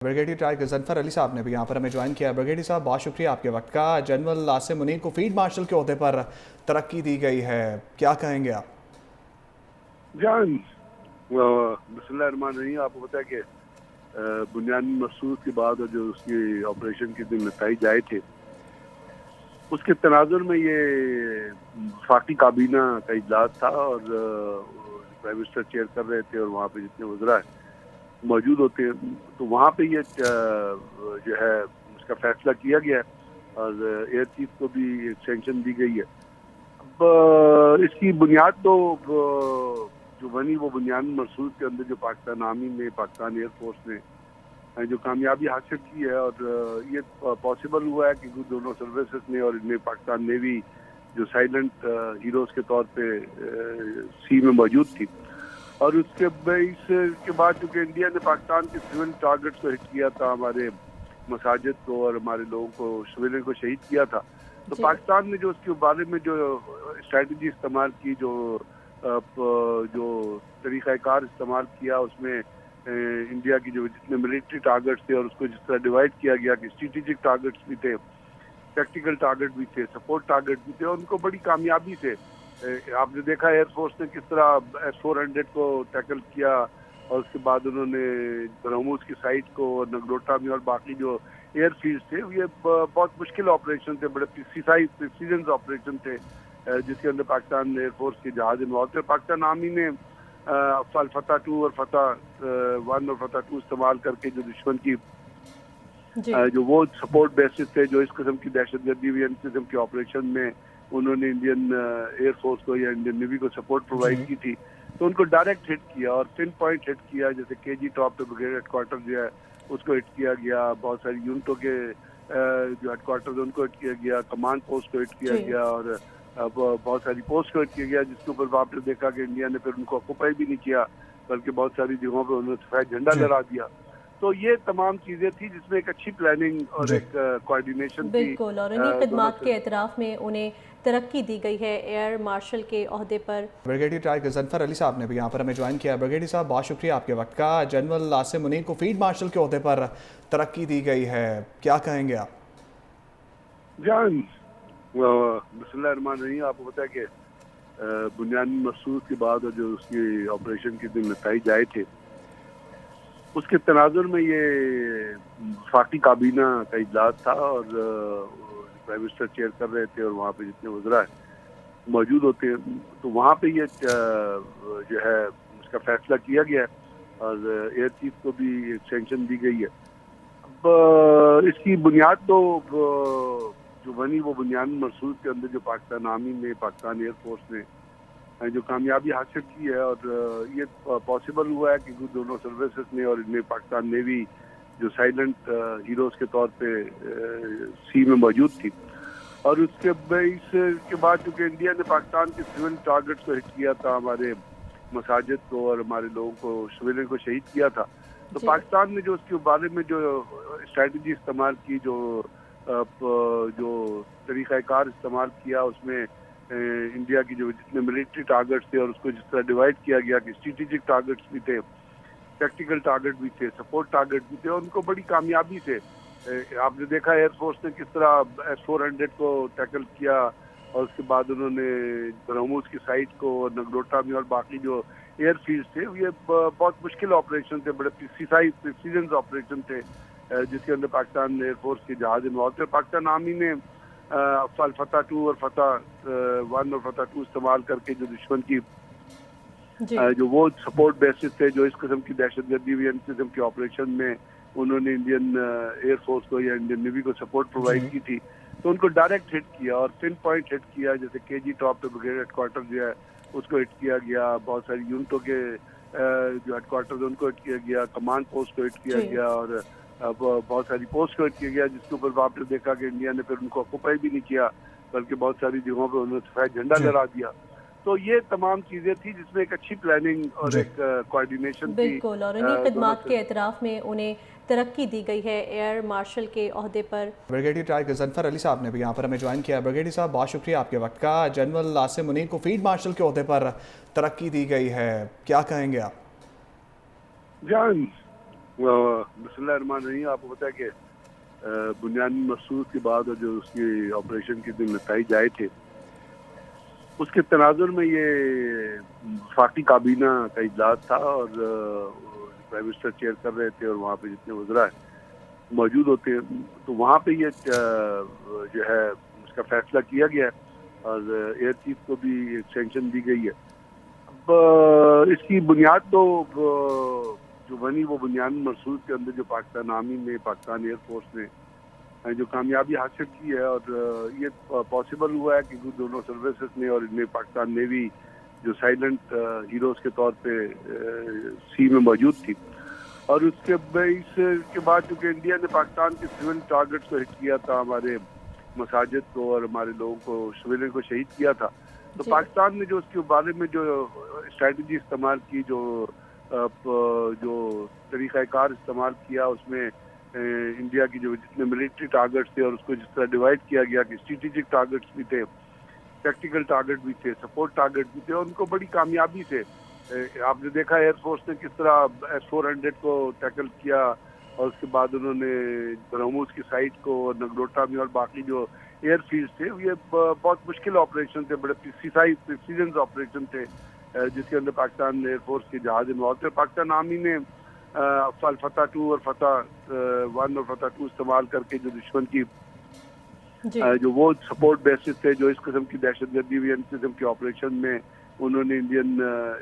Brigadier try Ghazanfar Ali साहब ने भी यहाँ पर हमें ज्वाइन किया। ब्रिगेडियर साहब, बहुत शुक्रिया आपके वक्त का। जनरल आसिम मुनीर को फील्ड मार्शल के ओहदे पर तरक्की दी गई है, क्या कहेंगे आप? जान बिस्मिल्लाहिर्रहमानिर्रहीम। आपको पता है कि बुनियादी मकसूद के बाद और जो उसकी ऑपरेशन के दिन नताइज आए थे, उसके तनाजुर में ये वफाकी काबीना का इजलास था और प्राइम मिनिस्टर चेयर कर रहे थे और वहाँ पे जितने वज़रा मौजूद होते हैं, तो वहाँ पे ये जो है उसका फैसला किया गया और एयर चीफ को भी एक्सटेंशन दी गई है। अब इसकी बुनियाद तो जो बनी वो बुनियादी मकसूद के अंदर जो पाकिस्तान आर्मी ने, पाकिस्तान एयरफोर्स ने जो कामयाबी हासिल की है और ये पॉसिबल हुआ है कि दोनों सर्विसेज ने और इनमें पाकिस्तान नेवी जो साइलेंट हीरोज के तौर पे सी में मौजूद थी। और उसके इसके बाद चूँकि इंडिया ने पाकिस्तान के सिविल टारगेट्स को हिट किया था, हमारे मसाजिद को और हमारे लोगों को, सिविलियन को शहीद किया था, तो पाकिस्तान ने जो उसके बारे में जो स्ट्रेटजी इस्तेमाल की, जो तरीक़ाकार इस्तेमाल किया, उसमें इंडिया की जो जितने मिलिट्री टारगेट्स थे और उसको जिस तरह डिवाइड किया गया कि स्ट्रेटेजिक टारगेट्स भी थे, टैक्टिकल टारगेट भी थे, सपोर्ट टारगेट भी थे, उनको बड़ी कामयाबी से आपने देखा एयरफोर्स ने किस तरह S-400 को टैकल किया और उसके बाद उन्होंने ब्रह्मोस की साइट को और नगरोटा में और बाकी जो एयर फील्ड थे, ये बहुत मुश्किल ऑपरेशन थे, बड़े प्रिसीजन ऑपरेशन थे जिसके अंदर पाकिस्तान एयरफोर्स के जहाज इन्वॉल्व थे। पाकिस्तान आर्मी ने फतह 2 और फतह 1 और फतह 2 इस्तेमाल करके जो दुश्मन की जो वो सपोर्ट बेसिस थे, जो इस किस्म की दहशतगर्दी हुई, इस किस्म के ऑपरेशन में उन्होंने इंडियन एयरफोर्स को या इंडियन नेवी को सपोर्ट प्रोवाइड की थी, तो उनको डायरेक्ट हिट किया और पिन पॉइंट हिट किया। जैसे KG टॉप पे ब्रिगेड हेडक्वार्टर जो है उसको हिट किया गया, बहुत सारी यूनिटों के जो हेडक्वार्टर उनको हिट किया गया, कमांड पोस्ट को हिट किया गया और बहुत सारी पोस्ट को हिट किया गया, जिसके ऊपर आपने देखा कि इंडिया ने फिर उनको ऑक्यूपाई भी नहीं किया, बल्कि बहुत सारी जगहों पर उन्होंने सफेद झंडा लहरा दिया। तो ये तमाम चीज़ें थी जिसमें एक अच्छी प्लानिंग और एक कोऑर्डिनेशन थी। बिल्कुल, और इन्हीं खिदमात के एतराफ़ में उन्हें तरक्की दी गई है एयर मार्शल के ओहदे पर। ब्रिगेडियर ट्राई गजनफर अली साहब ने भी यहाँ पर हमें ज्वाइन किया। ब्रिगेडियर साहब, बहुत शुक्रिया आपके वक्त का। जनरल आसिम मुनीर को फील्ड मार्शल के ओहदे पर तरक्की दी गई है, क्या कहेंगे आप? जान बिस्मिल्लाहिर्रहमानिर्रहीम। आपको पता है कि बुनियादी मकसूद के बाद और जो उसकी ऑपरेशन के दिन नताइज आए थे, उसके तनाजुर में ये वफाकी काबीना का इजलास था और प्राइम मिनिस्टर चेयर कर रहे थे और वहाँ पे जितने वज़रा मौजूद होते हैं, तो वहाँ पे ये जो है उसका फैसला किया गया और एयर चीफ को भी एक्सटेंशन दी गई है। अब इसकी बुनियाद तो जो बनी वो बुनियादी मकसूद के अंदर जो पाकिस्तान आर्मी ने, पाकिस्तान एयरफोर्स ने जो कामयाबी हासिल की है और ये पॉसिबल हुआ है कि दोनों सर्विसेज ने और इनमें पाकिस्तान नेवी जो साइलेंट हीरोज के तौर पे सी में मौजूद थी। और उसके इसके बाद चूँकि इंडिया ने पाकिस्तान के सिविल टारगेट्स को हिट किया था, हमारे मसाजिद को और हमारे लोगों को, सिविलियन को शहीद किया था, तो पाकिस्तान ने जो उसके बारे में जो स्ट्रेटजी इस्तेमाल की, जो तरीक़ाकार इस्तेमाल किया, उसमें इंडिया की जो जितने मिलिट्री टारगेट्स थे और उसको जिस तरह डिवाइड किया गया कि स्ट्रेटेजिक टारगेट्स भी थे, टैक्टिकल टारगेट भी थे, सपोर्ट टारगेट भी थे, उनको बड़ी कामयाबी से आपने देखा एयरफोर्स ने किस तरह S-400 को टैकल किया और उसके बाद उन्होंने ब्रह्मोस की साइट को और नगरोटा में और बाकी जो एयर फील्ड थे, ये बहुत मुश्किल ऑपरेशन थे, बड़े प्रिसीजन ऑपरेशन थे जिसके अंदर पाकिस्तान एयरफोर्स के जहाज इन्वॉल्व थे। पाकिस्तान आर्मी ने फतह 2 और फतह 1 और फतह 2 इस्तेमाल करके जो दुश्मन की जो वो सपोर्ट बेसिस थे, जो इस किस्म की दहशतगर्दी हुई, इस किस्म के ऑपरेशन में उन्होंने इंडियन एयरफोर्स को या इंडियन नेवी को सपोर्ट प्रोवाइड की थी, तो उनको डायरेक्ट हिट किया और पिन पॉइंट हिट किया। जैसे KG टॉप पे ब्रिगेड हेडक्वार्टर जो है उसको हिट किया गया, बहुत सारी यूनिटों के जो हेडक्वार्टर उनको हिट किया गया, कमांड पोस्ट को हिट किया गया और बहुत सारी पोस्ट को हिट किया गया, जिसके ऊपर आपने देखा कि इंडिया ने फिर उनको ऑक्यूपाई भी नहीं किया, बल्कि बहुत सारी जगहों पर उन्होंने सफेद झंडा लहरा दिया। तो ये तमाम चीज़ें थी जिसमें एक अच्छी प्लानिंग और एक कोऑर्डिनेशन थी। बिल्कुल, और इन्हीं खिदमात के एतराफ़ में उन्हें तरक्की दी गई है एयर मार्शल के ओहदे पर। ब्रिगेडियर ट्राई गजनफर अली साहब ने भी यहाँ पर हमें ज्वाइन किया। ब्रिगेडियर साहब, बहुत शुक्रिया आपके वक्त का। जनरल आसिम मुनीर को फील्ड मार्शल के ओहदे पर तरक्की दी गई है, क्या कहेंगे आप? जान बिस्मिल्लाहिर्रहमानिर्रहीम। आपको पता है कि बुनियादी मकसूद के बाद और जो उसकी ऑपरेशन के जो नतीजे आए थे उसके तनाजुर में ये वफाकी काबीना का इजलास था और प्राइम मिनिस्टर चेयर कर रहे थे और वहाँ पे जितने वज़रा मौजूद होते हैं तो वहाँ पे ये जो है उसका फैसला किया गया है और एयर चीफ को भी एक्सटेंशन दी गई है। अब इसकी बुनियाद तो जो बनी वो बुनियादी मकसूद के अंदर जो पाकिस्तान आर्मी ने, पाकिस्तान एयर फोर्स ने जो कामयाबी हासिल की है और ये पॉसिबल हुआ है क्योंकि दोनों सर्विसेज ने और इनमें पाकिस्तान नेवी जो साइलेंट हीरोज के तौर पे सी में मौजूद थी और उसके इसके बाद चूँकि इंडिया ने पाकिस्तान के सिविल टारगेट्स को हिट किया था, हमारे मसाजिद को और हमारे लोगों को सिविलियन को शहीद किया था, तो पाकिस्तान ने जो उसके बारे में जो स्ट्रेटजी इस्तेमाल की, जो तरीक़ाकार इस्तेमाल किया, उसमें इंडिया की जो जितने मिलिट्री टारगेट्स थे और उसको जिस तरह डिवाइड किया गया कि स्ट्रेटेजिक टारगेट्स भी थे, टैक्टिकल टारगेट भी थे, सपोर्ट टारगेट भी थे, उनको बड़ी कामयाबी से आपने देखा एयरफोर्स ने किस तरह S-400 को टैकल किया और उसके बाद उन्होंने ब्रह्मोस की साइट को और नगरोटा में और बाकी जो एयर फील्ड थे ये बहुत मुश्किल ऑपरेशन थे, बड़े प्रिसीजन ऑपरेशन थे जिसके अंदर पाकिस्तान एयरफोर्स के जहाज इन्वॉल्व थे। पाकिस्तान आर्मी ने फतह 2 और फतह 1 और फतह 2 इस्तेमाल करके जो दुश्मन की जो वो सपोर्ट बेसिस थे, जो इस किस्म की दहशतगर्दी हुई, इस किस्म के ऑपरेशन में उन्होंने इंडियन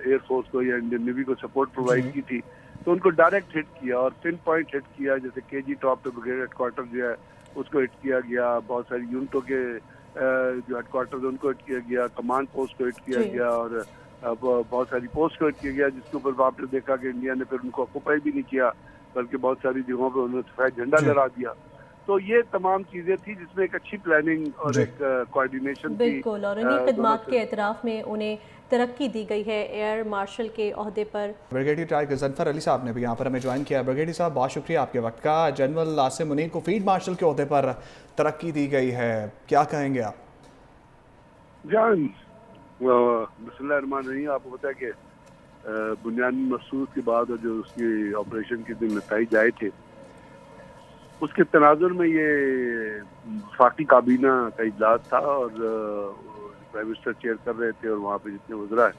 एयरफोर्स को या इंडियन नेवी को सपोर्ट प्रोवाइड की थी, तो उनको डायरेक्ट हिट किया और पिन पॉइंट हिट किया। जैसे केजी टॉप पे ब्रिगेड हेडक्वार्टर जो है उसको हिट किया गया, बहुत सारी यूनिटों के जो हेडक्वार्टर उनको हिट किया गया, कमांड पोस्ट को हिट किया गया और बहुत सारी पोस्ट को हिट किया गया, जिसके ऊपर आपने देखा कि इंडिया ने फिर उनको ऑक्यूपाई भी नहीं किया बल्कि बहुत सारी जगहों पर उन्होंने सफेद झंडा लहरा दिया। तो ये तमाम चीजें थी जिसमें एक अच्छी प्लानिंग और एक कोऑर्डिनेशन थी। बिल्कुल, और इन्हीं खिदमात के एतराफ़ में उन्हें तरक्की दी गई है एयर मार्शल के ओहदे पर। ब्रिगेडियर टाइगर गजनफर अली साहब ने भी यहाँ पर हमें ज्वाइन किया। ब्रिगेडियर साहब, बहुत शुक्रिया आपके वक्त का। जनरल आसिम मुनीर को फील्ड मार्शल के ओहदे पर तरक्की दी गई है, क्या कहेंगे आप? बिस्मिल्लाहिर्रहमानिर्रहीम। आपको पता है कि बुनियादी मकसूद के बाद और जो उसकी ऑपरेशन के जो नतीजे आए थे उसके तनाजुर में ये वफाकी काबीना का इजलास था और प्राइम मिनिस्टर चेयर कर रहे थे और वहाँ पे जितने वज़रा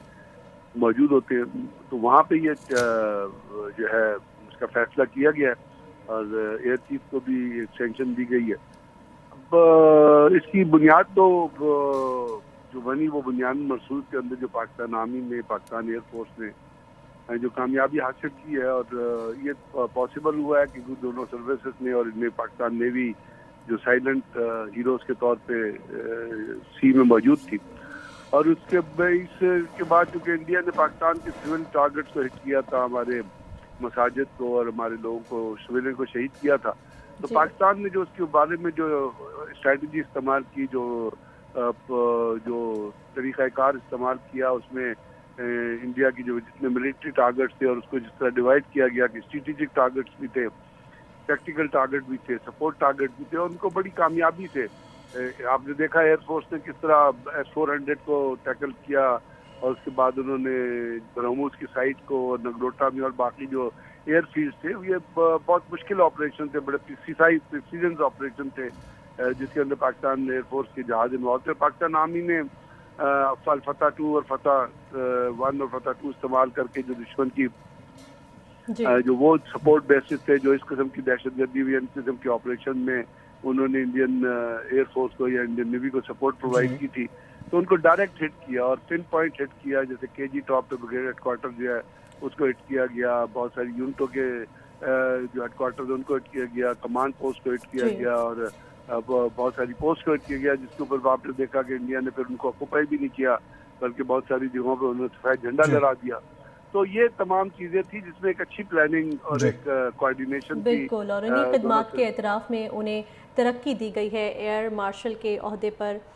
मौजूद होते हैं तो वहाँ पे ये जो है उसका फैसला किया गया है और एयर चीफ को भी एक्सटेंशन दी गई है। अब इसकी बुनियाद तो जो बनी वो बुनियादी मकसूद के अंदर जो पाकिस्तान आर्मी ने, पाकिस्तान एयर फोर्स ने जो कामयाबी हासिल की है और ये पॉसिबल हुआ है क्योंकि दोनों सर्विसेज ने और इनमें पाकिस्तान नेवी जो साइलेंट हीरोज के तौर पे सी में मौजूद थी और उसके बाद चूँकि इंडिया ने पाकिस्तान के सिविल टारगेट्स को हिट किया था, हमारे मसाजिद को और हमारे लोगों को सिविलियन को शहीद किया था, तो पाकिस्तान ने जो उसके बारे में जो स्ट्रेटजी इस्तेमाल की, जो तरीक़ाकार इस्तेमाल किया, उसमें इंडिया की जो जितने मिलिट्री टारगेट्स थे और उसको जिस तरह डिवाइड किया गया कि स्ट्रेटेजिक टारगेट्स भी थे, टैक्टिकल टारगेट भी थे, सपोर्ट टारगेट भी थे, उनको बड़ी कामयाबी से आपने देखा एयरफोर्स ने किस तरह S-400 को टैकल किया और उसके बाद उन्होंने ब्रह्मोस की साइट को और नगरोटा में और बाकी जो एयर फील्ड थे ये बहुत मुश्किल ऑपरेशन थे, बड़े प्रिसीजन ऑपरेशन थे जिसके अंदर पाकिस्तान एयरफोर्स के जहाज इन्वॉल्व थे। पाकिस्तान आर्मी ने फतह 2 और फतह 1 और फतह 2 इस्तेमाल करके जो दुश्मन की जो वो सपोर्ट बेसिस थे, जो इस किस्म की दहशतगर्दी हुई, इस किस्म के ऑपरेशन में उन्होंने इंडियन एयरफोर्स को या इंडियन नेवी को सपोर्ट प्रोवाइड की थी, तो उनको डायरेक्ट हिट किया और पिन पॉइंट हिट किया। जैसे केजी टॉप पे ब्रिगेड हेडक्वार्टर जो है उसको हिट किया गया, बहुत सारी यूनिटों के जो हेडक्वार्टर उनको हिट किया गया, कमांड पोस्ट को हिट किया गया और बहुत सारी पोस्ट को हिट किया गया, जिसके ऊपर आपने देखा कि इंडिया ने फिर उनको ऑक्यूपाई भी नहीं किया बल्कि बहुत सारी जगहों पर उन्होंने सफेद झंडा लहरा दिया। तो ये तमाम चीजें थी जिसमें एक अच्छी प्लानिंग और एक कोऑर्डिनेशन थी। बिल्कुल, और इन्हीं खिदमात के एतराफ़ में उन्हें तरक्की दी गई है एयर मार्शल के ओहदे पर।